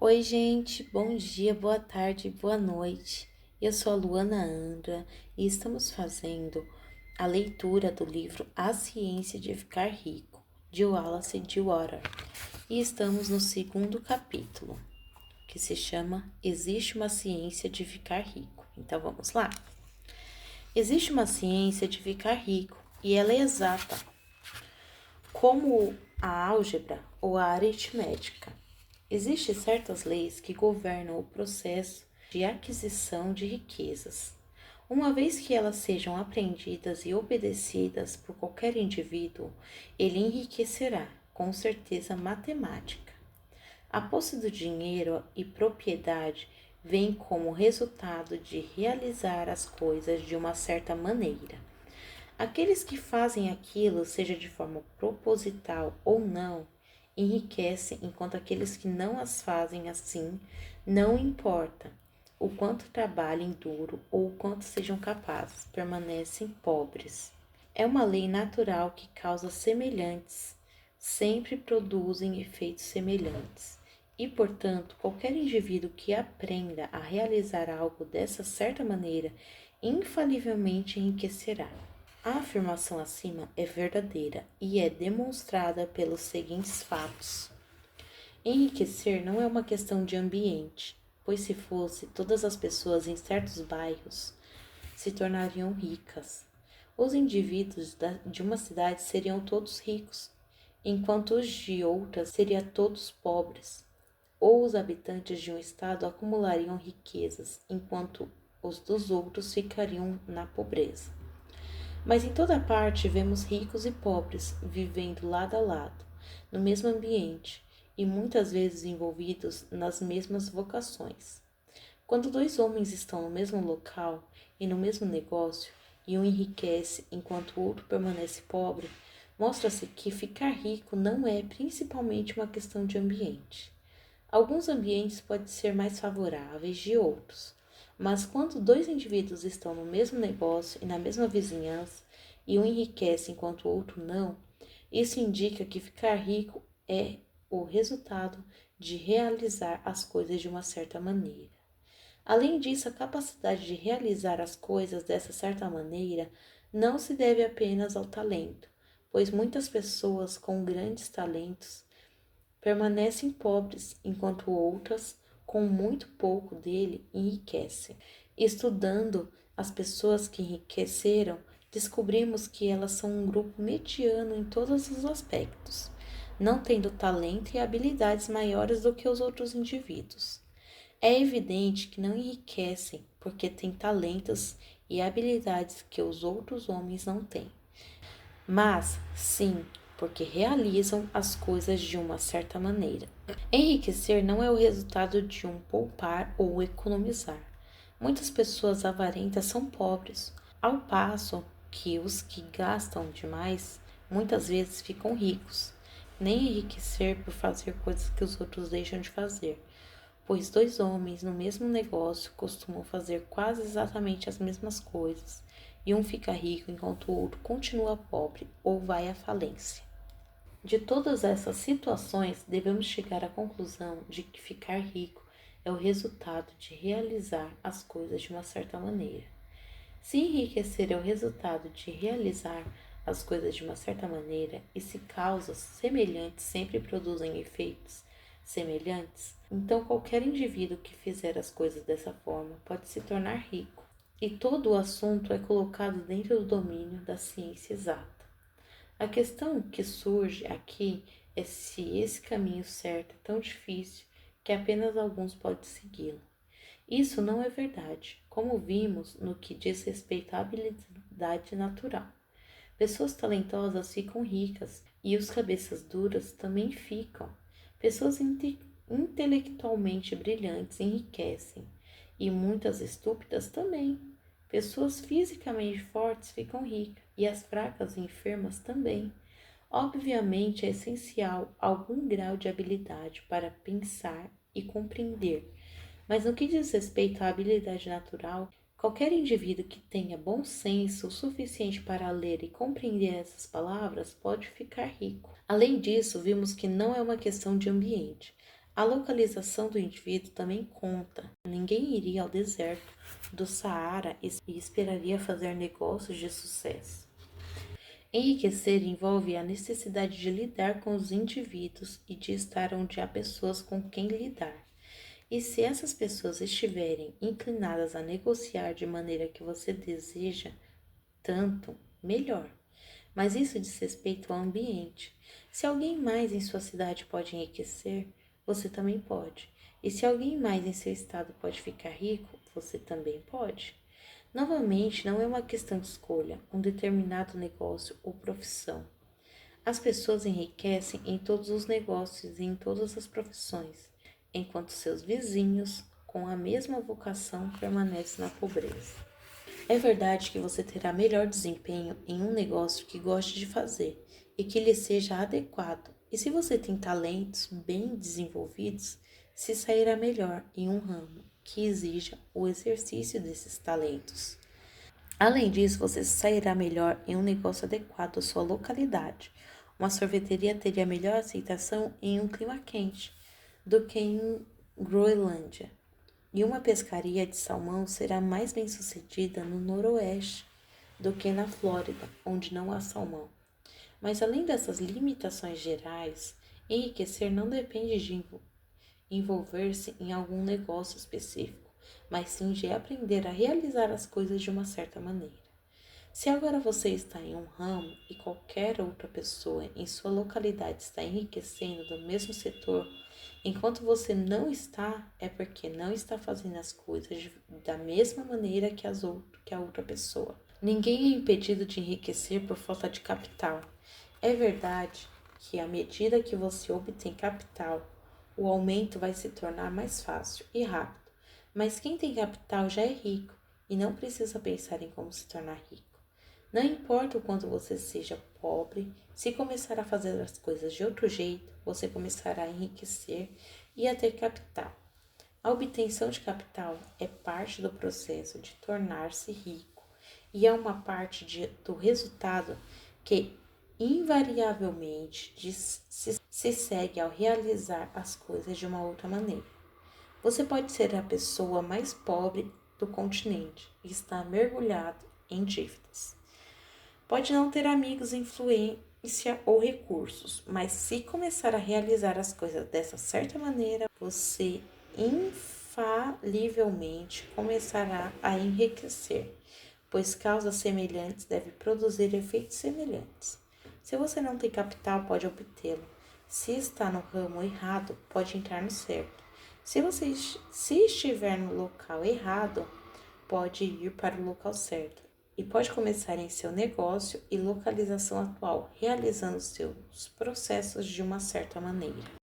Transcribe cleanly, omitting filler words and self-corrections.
Oi, gente, bom dia, boa tarde, boa noite. Eu sou a Luana Andra e estamos fazendo a leitura do livro A Ciência de Ficar Rico, de Wallace de Water. E estamos no segundo capítulo, que se chama Existe uma ciência de ficar rico. Então vamos lá. Existe uma ciência de ficar rico e ela é exata, como a álgebra ou a aritmética. Existem certas leis que governam o processo de aquisição de riquezas. Uma vez que elas sejam aprendidas e obedecidas por qualquer indivíduo, ele enriquecerá, com certeza matemática. A posse do dinheiro e propriedade vem como resultado de realizar as coisas de uma certa maneira. Aqueles que fazem aquilo, seja de forma proposital ou não, enriquecem, enquanto aqueles que não as fazem assim, não importa o quanto trabalhem duro ou o quanto sejam capazes, permanecem pobres. É uma lei natural que causas semelhantes sempre produzem efeitos semelhantes. E, portanto, qualquer indivíduo que aprenda a realizar algo dessa certa maneira, infalivelmente enriquecerá. A afirmação acima é verdadeira e é demonstrada pelos seguintes fatos. Enriquecer não é uma questão de ambiente, pois se fosse, todas as pessoas em certos bairros se tornariam ricas. Os indivíduos de uma cidade seriam todos ricos, enquanto os de outra seriam todos pobres. Ou os habitantes de um estado acumulariam riquezas, enquanto os dos outros ficariam na pobreza. Mas em toda parte vemos ricos e pobres vivendo lado a lado, no mesmo ambiente e muitas vezes envolvidos nas mesmas vocações. Quando dois homens estão no mesmo local e no mesmo negócio, e um enriquece enquanto o outro permanece pobre, mostra-se que ficar rico não é principalmente uma questão de ambiente. Alguns ambientes podem ser mais favoráveis de outros, mas quando dois indivíduos estão no mesmo negócio e na mesma vizinhança, e um enriquece enquanto o outro não, isso indica que ficar rico é o resultado de realizar as coisas de uma certa maneira. Além disso, a capacidade de realizar as coisas dessa certa maneira não se deve apenas ao talento, pois muitas pessoas com grandes talentos permanecem pobres, enquanto outras, com muito pouco dele, enriquecem. Estudando as pessoas que enriqueceram, descobrimos que elas são um grupo mediano em todos os aspectos, não tendo talento e habilidades maiores do que os outros indivíduos. É evidente que não enriquecem porque têm talentos e habilidades que os outros homens não têm, mas sim porque realizam as coisas de uma certa maneira. Enriquecer não é o resultado de um poupar ou economizar. Muitas pessoas avarentas são pobres, ao passo que os que gastam demais muitas vezes ficam ricos. Nem enriquecer por fazer coisas que os outros deixam de fazer, pois dois homens no mesmo negócio costumam fazer quase exatamente as mesmas coisas, e um fica rico enquanto o outro continua pobre ou vai à falência. De todas essas situações, devemos chegar à conclusão de que ficar rico é o resultado de realizar as coisas de uma certa maneira. Se enriquecer é o resultado de realizar as coisas de uma certa maneira, e se causas semelhantes sempre produzem efeitos semelhantes, então qualquer indivíduo que fizer as coisas dessa forma pode se tornar rico. E todo o assunto é colocado dentro do domínio da ciência exata. A questão que surge aqui é se esse caminho certo é tão difícil que apenas alguns podem segui-lo. Isso não é verdade, como vimos no que diz respeito à habilidade natural. Pessoas talentosas ficam ricas e os cabeças duras também ficam. Pessoas intelectualmente brilhantes enriquecem e muitas estúpidas também. Pessoas fisicamente fortes ficam ricas e as fracas e enfermas também. Obviamente é essencial algum grau de habilidade para pensar e compreender, mas no que diz respeito à habilidade natural, qualquer indivíduo que tenha bom senso o suficiente para ler e compreender essas palavras pode ficar rico. Além disso, vimos que não é uma questão de ambiente. A localização do indivíduo também conta. Ninguém iria ao deserto do Saara e esperaria fazer negócios de sucesso. Enriquecer envolve a necessidade de lidar com os indivíduos e de estar onde há pessoas com quem lidar. E se essas pessoas estiverem inclinadas a negociar de maneira que você deseja, tanto melhor. Mas isso diz respeito ao ambiente. Se alguém mais em sua cidade pode enriquecer, você também pode. E se alguém mais em seu estado pode ficar rico, você também pode. Novamente, não é uma questão de escolha, um determinado negócio ou profissão. As pessoas enriquecem em todos os negócios e em todas as profissões, enquanto seus vizinhos, com a mesma vocação, permanecem na pobreza. É verdade que você terá melhor desempenho em um negócio que goste de fazer e que lhe seja adequado. E se você tem talentos bem desenvolvidos, se sairá melhor em um ramo que exija o exercício desses talentos. Além disso, você sairá melhor em um negócio adequado à sua localidade. Uma sorveteria teria melhor aceitação em um clima quente do que em Groenlândia. E uma pescaria de salmão será mais bem-sucedida no noroeste do que na Flórida, onde não há salmão. Mas além dessas limitações gerais, enriquecer não depende de envolver-se em algum negócio específico, mas sim de aprender a realizar as coisas de uma certa maneira. Se agora você está em um ramo e qualquer outra pessoa em sua localidade está enriquecendo do mesmo setor, enquanto você não está, é porque não está fazendo as coisas da mesma maneira que a outra pessoa. Ninguém é impedido de enriquecer por falta de capital. É verdade que à medida que você obtém capital, o aumento vai se tornar mais fácil e rápido. Mas quem tem capital já é rico e não precisa pensar em como se tornar rico. Não importa o quanto você seja pobre, se começar a fazer as coisas de outro jeito, você começará a enriquecer e a ter capital. A obtenção de capital é parte do processo de tornar-se rico e é uma parte do resultado que invariavelmente se segue ao realizar as coisas de uma outra maneira. Você pode ser a pessoa mais pobre do continente e está mergulhado em dívidas. Pode não ter amigos, influência ou recursos, mas se começar a realizar as coisas dessa certa maneira, você infalivelmente começará a enriquecer, pois causas semelhantes devem produzir efeitos semelhantes. Se você não tem capital, pode obtê-lo. Se está no ramo errado, pode entrar no certo. Se estiver no local errado, pode ir para o local certo e pode começar em seu negócio e localização atual, realizando seus processos de uma certa maneira.